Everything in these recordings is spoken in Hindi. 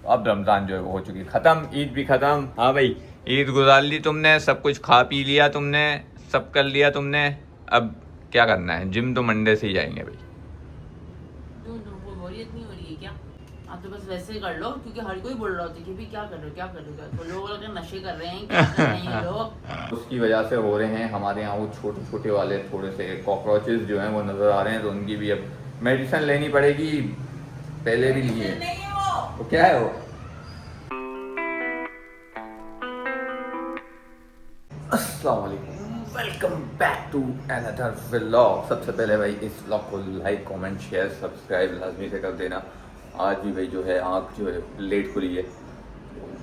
अब रमज़ान जो है वो हो चुकी ख़त्म, ईद भी ख़त्म। हाँ भाई, ईद गुजार ली तुमने, सब कुछ खा पी लिया तुमने, सब कर लिया तुमने। अब क्या करना है? जिम तो मंडे से ही जाएंगे भाई। वो बोरियत नहीं हो रही है क्या? आप तो बस वैसे ही कर लो, क्योंकि हर कोई बोल रहा होता है कि भाई क्या कर रहे हो, क्या कर रहे हो, तो लोग अगर नशे कर रहे हैं, क्या कर रहे हैं लोग। उसकी वजह से हो रहे हैं हमारे यहाँ वो छोटे छोटे वाले थोड़े से कॉकरोचेस जो हैं वो नज़र आ रहे हैं, तो उनकी भी अब मेडिसिन लेनी पड़ेगी। पहले भी लिए नहीं है वो। वो क्या है वो? अस्सलाम वालेकुम, welcome back to another vlog. सबसे पहले भाई इस व्लॉग को लाइक कमेंट शेयर सब्सक्राइब लाजमी से कर देना। आज भी भाई जो है आँख जो है लेट खुली है।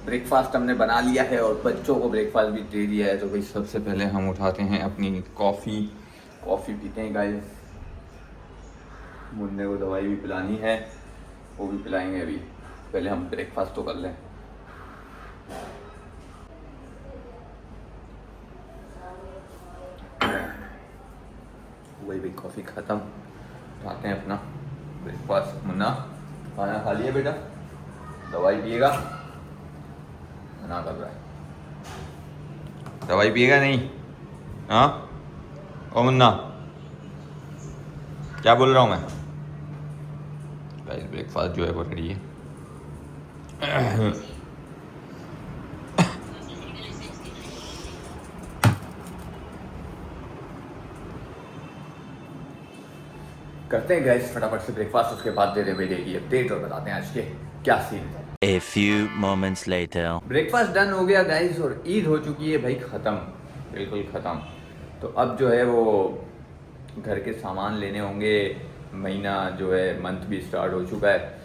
ब्रेकफास्ट हमने बना लिया है और बच्चों को ब्रेकफास्ट भी दे दिया है। तो भाई सबसे पहले हम उठाते हैं अपनी कॉफ़ी पीते हैं गाइस। मुन्ने को दवाई भी पिलानी है, वो भी पिलाएंगे अभी। पहले हम ब्रेकफास्ट तो कर लें। वही भाई कॉफ़ी ख़त्म, उठाते हैं अपना ब्रेकफास्ट। मुन्ना खाना खा लिया बेटा? दवाई पिएगा? मना कर रहा है, दवाई पिएगा नहीं? हाँ ओ मुन्ना, क्या बोल रहा हूँ मैं? गाइस ब्रेकफास्ट जो है वो रेडी है। करते हैं गाइस फटाफट से ब्रेकफास्ट, उसके बाद दे दे बेटे की अपडेट और बताते हैं आज के क्या सीन है। A few moments later. Breakfast done हो गया गाइस और ईद हो चुकी है भाई ख़त्म, बिल्कुल ख़त्म। तो अब जो है वो घर के सामान लेने होंगे। महीना जो है मंथ भी स्टार्ट हो चुका है।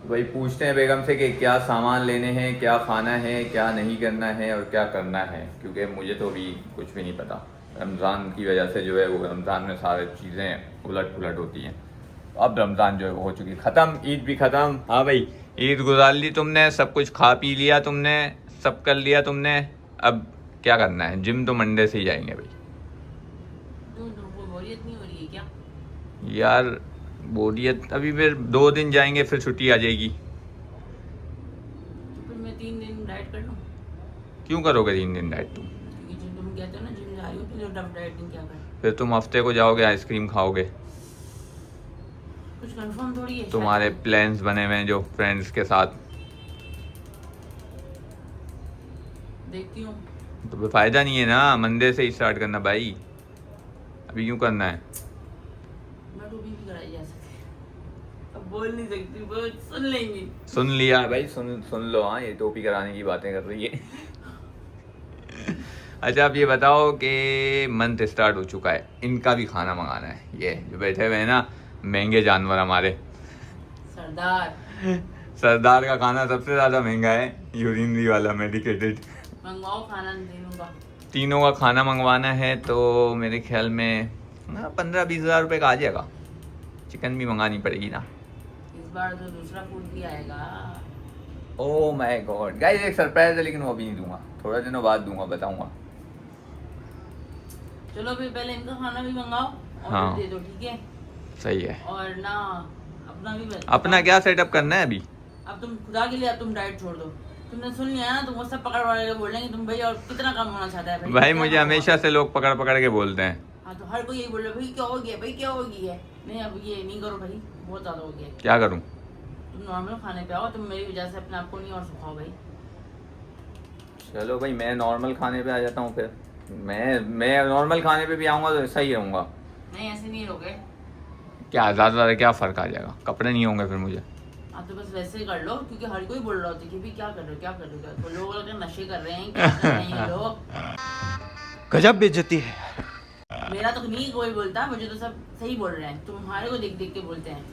वही पूछते हैं बेगम से कि क्या सामान लेने हैं, क्या खाना है, क्या नहीं करना है और क्या करना है, क्योंकि मुझे तो अभी कुछ भी नहीं पता। रमज़ान की वजह से जो है वो रमज़ान में सारी चीज़ें उलट पुलट होती हैं। अब रमज़ान जो है वो हो चुकी ख़त्म, ईद भी ख़त्म। हाँ भाई, ईद गुजार ली तुमने, सब कुछ खा पी लिया तुमने, सब कर लिया तुमने। अब क्या करना है? जिम तो मंडे से ही जाएंगे भाई। वो बोरियत नहीं हो रही है क्या? यार बोरियत अभी फिर 2 दिन जाएंगे, फिर छुट्टी आ जाएगी। तो फिर मैं 3 दिन डाइट कर लूँ? क्यों करोगे 3 दिन डाइट तुम? क्योंकि जिम तुम कहते हो ना जिम जा रही हो, तो डब डाइटिंग क्या कर? फिर तुम हफ्ते को जाओगे आइसक्रीम खाओगे। कुछ कंफर्म थोड़ी है। तुम्हारे प्लान्स बने हुए हैं जो फ्रेंड्स के साथ, देखती हूँ। तो फिर फ़ायदा नहीं है ना मंडे से ही स्टार्ट करना भाई। अभी क्यों करना है? मैं टोपी भी कराई जा सकती है। अब बोल नहीं सकती, वो सुन लेंगी। सुन लिया भाई, सुन लो। हाँ, ये टोपी कराने की बातें कर रही है। अच्छा आप ये बताओ कि मंथ स्टार्ट हो चुका है, इनका भी खाना मंगाना है। ये जो बैठे हुए हैं ना महंगे जानवर हमारे, सरदार। सरदार का खाना सबसे ज़्यादा महंगा है, यूरिनरी वाला मेडिकेटेड। मंगवाओ खाना तीनों का। तीनों का खाना मंगवाना है तो मेरे ख्याल में 15-20 हज़ार रुपये का आ जाएगा। चिकन भी मंगानी पड़ेगी ना। इस बार तो दूसरा फूड भी आएगा। ओह माय गॉड गाइस, एक सरप्राइज है लेकिन वो अभी नहीं दूंगा, थोड़े दिनों बाद दूंगा, बताऊंगा। चलो फिर पहले इनका खाना भी मंगाओ और हाँ दे दो, ठीक है? सही है। और ना अपना भी अपना क्या सेटअप करना है अभी? अब तुम खुदा के लिए अब तुम डाइट छोड़ दो। तुमने सुन लिया ना, तुम वो सब पकड़ पकड़ के बोलेंगे तुम भाई, और कितना कम होना चाहता है भाई? भाई कितना मुझे कम हमेशा होगा? से लोग पकड़ पकड़ के बोलते हैं। हाँ तो हर कोई यही बोल रहा है, भाई क्या हो गया, भाई क्या हो गया है? नहीं अब ये नहीं करो भाई, बहुत ज्यादा हो गया है। क्या करूं? तुम नॉर्मल खाने पे आओ, तुम मेरी वजह से अपने आप को नहीं और सुखाओ भाई। चलो भाई, मैं नॉर्मल खाने पे आ जाता हूँ फिर। मैं नॉर्मल खाने पे भी आऊँगा तो ऐसा ही रहूँगा। नहीं ऐसे नहीं रहोगे। क्या ज़्यादा क्या फ़र्क आ जाएगा? कपड़े नहीं होंगे फिर मुझे। आप तो बस वैसे ही कर लो, क्योंकि हर कोई बोल रहा होता है कि भाई क्या कर रहे हो, क्या कर रहे हो, तो लोग अगर नशे कर रहे हैं, क्या कर रहे हैं लोग। गजब बेइज्जती है। मेरा तो नहीं कोई बोलता, मुझे तो सब सही बोल रहे हैं, तुम्हारे को देख देख के बोलते हैं।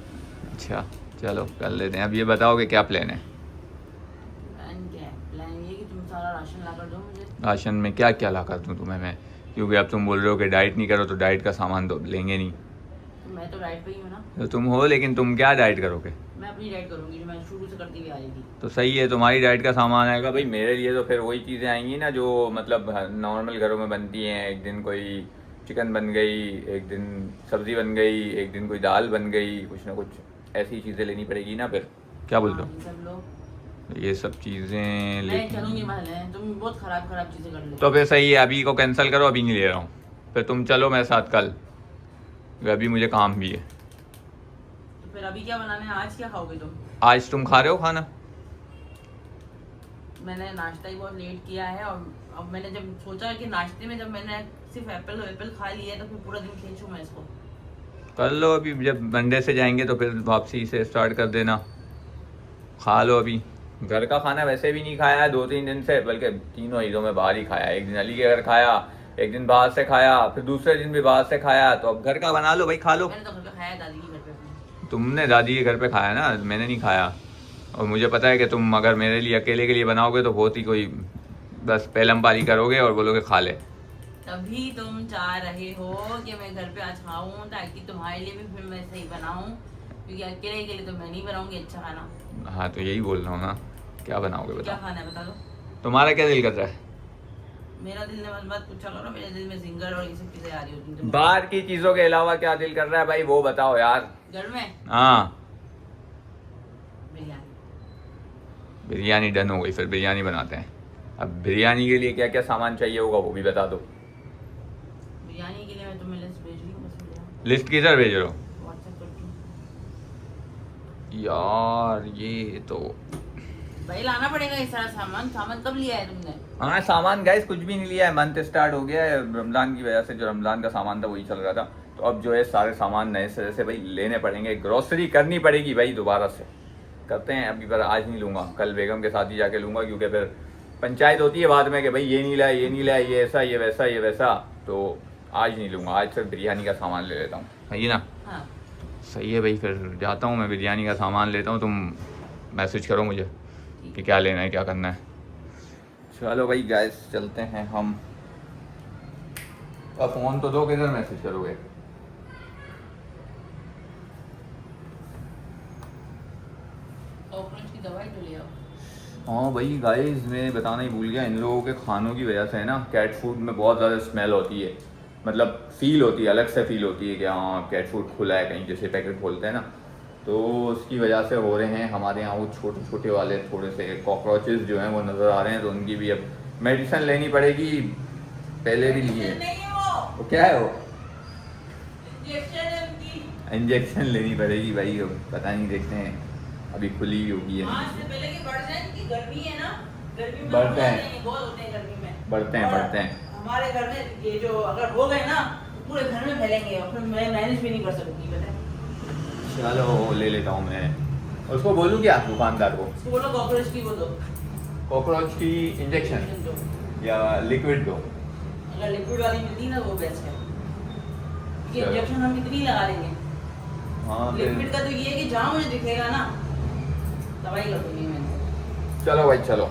अच्छा चलो कर लेते हैं। अब ये बताओ कि क्या प्लान है? प्लान क्या है? प्लान ये कि तुम सारा राशन ला कर दो मुझे। राशन में क्या क्या ला कर दूँ तुम्हें मैं? क्योंकि अब तुम बोल रहे हो कि डाइट नहीं करो, तो डाइट का सामान तो लेंगे नहीं। तो मैं तो डाइट पे ही हूँ ना। तो तुम हो, लेकिन तुम क्या डाइट करोगे? मैं अपनी डाइट करूंगी जो मैं शुरू से करती हुई आई थी। तो सही है, तुम्हारी डाइट का सामान आएगा भाई। मेरे लिए तो फिर वही चीज़ें आएंगी ना जो मतलब नॉर्मल घरों में बनती हैं। एक दिन कोई चिकन बन गई, एक दिन सब्ज़ी बन गई, एक दिन कोई दाल बन गई, कुछ ना कुछ ऐसी चीज़ें लेनी पड़ेगी ना फिर। क्या बोलते हाँ, हो? ये सब लो। ये सब चीज़ें मैं लेकिन चलूंगी महल, तुम बहुत खराब खराब चीजें कर लेते तो फिर सही है, अभी को कैंसिल करो, अभी नहीं ले रहा हूँ। फिर तुम चलो मेरे साथ कल, अभी मुझे काम भी है। तो फिर अभी क्या बनाना है? आज क्या खाओगे तुम? आज तुम खा रहे हो खाना? मैंने नाश्ता ही बहुत लेट किया है, और अब मैंने जब सोचा कि नाश्ते में जब मैंने सिर्फ एप्पल खा लिया है तो फिर पूरा दिन खींचूं मैं इसको। कर लो अभी, जब मंडे से जाएंगे तो फिर वापसी से स्टार्ट कर देना। खा लो अभी। घर का खाना वैसे भी नहीं खाया है 2-3 दिन से, बल्कि तीनों ईदों में बाहर ही खाया। एक दिन अली के घर खाया, एक दिन बाहर से खाया, फिर दूसरे दिन भी बाहर से खाया। तो अब घर का बना लो भाई, खा लो। मैंने तो घर पे खाया है, दादी के घर पे अपने। तुमने दादी के घर पे खाया ना, मैंने नहीं खाया। और मुझे पता है कि तुम अगर मेरे लिए अकेले के लिए बनाओगे तो बहुत ही कोई बस पेलम पाली करोगे और बोलोगे खा ले। तभी तुम चाह रहे हो कि मैं घर पे आज खाऊं, ताकि तुम्हारे लिए भी फिर मैं सही बनाऊं, क्योंकि अकेले के लिए तो मैं नहीं बनाऊंगी अच्छा खाना। हाँ तो यही बोल रहा हूँ ना, क्या बनाओगे क्या बताओ। खाना है बता दो। तुम्हारा क्या दिल कर रहा है? मेरा दिल ने मत पूछा करो, मेरे दिल में जिंगर और ये सब चीजें आ रही होती हैं। बाहर की चीजों के अलावा क्या दिल कर रहा है भाई, वो बताओ यार। घर में हाँ बिरयानी। बिरयानी डन हो गई, फिर बिरयानी बनाते हैं। अब बिरयानी के लिए क्या क्या सामान चाहिए होगा वो भी बता दो। बिरयानी के लिए मैं तुम्हें लिस्ट भेज रही हूँ, बस भेज रहा लिस्ट किधर भेज रहे हो? हूँ, व्हाट्सएप करती हूँ। यार ये तो भाई लाना पड़ेगा ये सारा सामान। सामान कब लिया है तुमने? हाँ सामान गाइस कुछ भी नहीं लिया है। मंथ स्टार्ट हो गया है रमजान की वजह से, जो रमजान का सामान था वही चल रहा था। तो अब जो है सारे सामान नए सिरे से भाई लेने पड़ेंगे, ग्रोसरी करनी पड़ेगी भाई दोबारा से। करते हैं अभी, पर आज नहीं लूँगा, कल बेगम के साथ ही जाके लूँगा, क्योंकि फिर पंचायत होती है बाद में कि भाई ये नहीं लाया, ये नहीं लाया, ये ऐसा, ये वैसा, ये वैसा। तो आज नहीं लूँगा, आज सिर्फ बिरयानी का सामान ले लेता हूँ, है ये ना? हाँ सही है भाई, फिर जाता हूँ मैं, बिरयानी का सामान लेता हूँ। तुम मैसेज करो मुझे कि क्या लेना है, क्या करना है। चलो भाई गाइस चलते हैं हम। अब फ़ोन तो दो, किधर मैसेज करोगे? कॉकरोच की दवाई तो ले आओ। हाँ भाई गाइस मैं बताना ही भूल गया, इन लोगों के खानों की वजह से है ना, कैट फूड में बहुत ज़्यादा स्मेल होती है। मतलब फील होती है, अलग से फील होती है कि हाँ कैट फूड खुला है कहीं, जैसे पैकेट खोलते हैं ना। तो उसकी वजह से हो रहे हैं हमारे यहाँ वो छोटे छोटे वाले थोड़े से कॉकरोचेस जो हैं वो नज़र आ रहे हैं। तो उनकी भी अब मेडिसिन लेनी पड़ेगी, पहले भी लिए। नहीं है वो, वो क्या है वो? इंजेक्शन है उनकी। इंजेक्शन लेनी पड़ेगी भाई, अब पता नहीं, देखते हैं अभी खुली होगी है। आज से पहले कि बढ़ जाए, कि गर्मी है ना, गर्मी में बढ़ते हो हैं। जाते बहुत होते हैं गर्मी में। बढ़ते हैं और बढ़ते हैं। हमारे घर में ये जो अगर हो गए ना तो पूरे घर में फैलेंगे, और फिर मैं मैनेज भी नहीं कर सकती, पता है। चलो ले लेता हूँ मैं। उसको बोलूँ क्या दुकानदार को? उसको बोलो कॉकरोच की वो दो, कॉकरोच की इंजेक्शन दो। या लिक्विड दो? अगर लिक्विड वाली मिलती ना वो बेस्ट है, क्योंकि चलो। इंजेक्शन हम इतनी लगा लेंगे। हाँ लिक्विड फिर का तो ये है कि जहाँ मुझे दिखेगा ना दवाई कर दूंगी मैंने। चलो भाई चलो।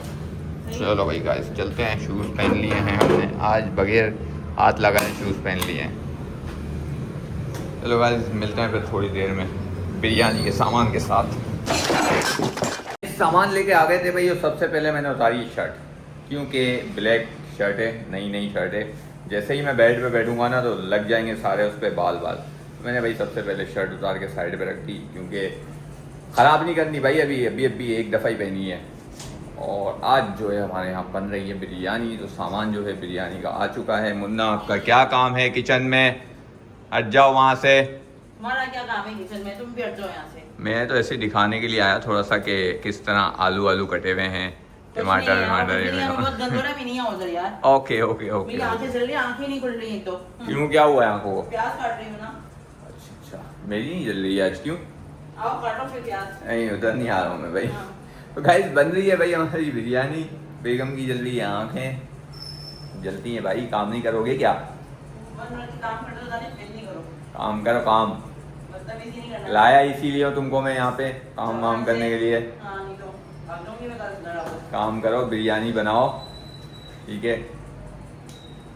चलो भाई गाइस चलते हैं। शूज़ पहन लिए हैं हमने, आज बगैर हाथ लगाए शूज़ पहन लिए हैं। चलो गाइस मिलते हैं फिर थोड़ी देर में बिरयानी के सामान के साथ। सामान लेके आ गए थे भाई, और सबसे पहले मैंने उतारी शर्ट, क्योंकि ब्लैक शर्ट है, नई शर्ट है। जैसे ही मैं बेड पे बैठूंगा ना तो लग जाएंगे सारे उस पर बाल। मैंने भाई सबसे पहले शर्ट उतार के साइड पे रख दी, क्योंकि ख़राब नहीं करनी भाई, अभी एक दफ़ा ही पहनी है। और आज जो है हमारे यहाँ बन रही है बिरयानी, तो सामान जो है बिरयानी का आ चुका है। मुन्ना आपका क्या काम है किचन में? हट जाओ वहाँ से। तुम्हारा क्या काम है किचन में? तुम भी हट जाओ यहाँ से। मैं तो ऐसे दिखाने के लिए आया थोड़ा सा कि किस तरह आलू कटे हुए हैं, टमाटर बहुत गंदोरा भी नहीं है उधर यार। Okay okay okay. मेरी आंखें जल रही हैं, आंखें नहीं खुल रही हैं तो। क्यों, क्या हुआ है आंखों को? प्याज काट रही हूँ ना। अच्छा, मेरी नहीं जल रही है आज, क्यों? आओ काटो फिर प्याज। नहीं उधर नहीं आ रहा हूँ मैं भाई। हाँ। तो गाइस बन रही है भाई हमारी बिरयानी, बेगम की जल रही है आंखें जलती हैं भाई। काम नहीं करोगे क्या? काम करते हो जाने, फिर नहीं करो काम करो काम। बदतमीजी नहीं करना। लाया इसीलिए हो तुमको मैं यहाँ पे, काम वाम करने के लिए। हाँ नहीं तो भाग जाऊंगी मैं कल घर। काम करो, बिरयानी बनाओ, ठीक है?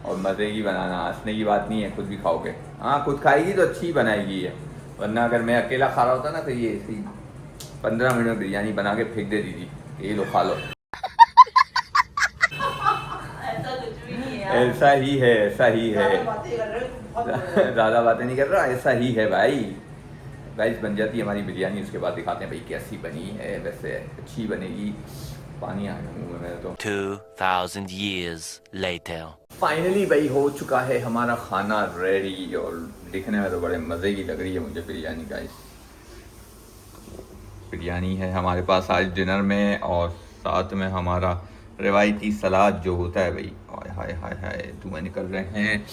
और मज़े की बनाना, हंसने की बात नहीं है, खुद भी खाओगे। हाँ खुद खाएगी तो अच्छी बनाएगी है, वरना अगर मैं अकेला खा रहा होता ना तो ये ऐसी 15 मिनट में बिरयानी बना के फेंक देती थी, ये लो खा लो। ऐसा कुछ भी नहीं है यार। ऐसा ही है, ऐसा ही है। ज़्यादा बातें कर रहे हो, बहुत बोल रहे हो। ज़्यादा बातें नहीं कर रहा, ऐसा ही है भाई। गाइस बन जाती है हमारी बिरयानी, उसके बाद दिखाते हैं भाई कैसी बनी है। वैसे अच्छी बनेगी, पानी आ गया मुंह में मेरे तो। 2000 years later. फाइनली भाई हो चुका है हमारा खाना रेडी, और दिखने में तो बड़े मज़े की लग रही है मुझे बिरयानी। गाइस बिरयानी है हमारे पास आज डिनर में, और साथ में हमारा रिवायती सलाद जो होता है भाई। हाय हाय हाय हाय धुआं निकल रहे हैं,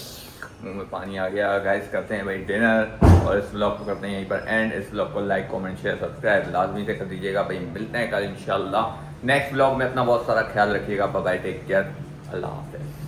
मुंह में पानी आ गया। गाइस करते हैं भाई डिनर, और इस व्लॉग को करते हैं यहीं पर एंड। इस व्लॉग को लाइक कमेंट शेयर सब्सक्राइब लाजमी से कर दीजिएगा भाई। मिलते हैं कल इंशाल्लाह नेक्स्ट व्लॉग में। अपना बहुत सारा ख्याल रखिएगा। बाय बाय, टेक केयर, अल्लाह हाफ़िज़।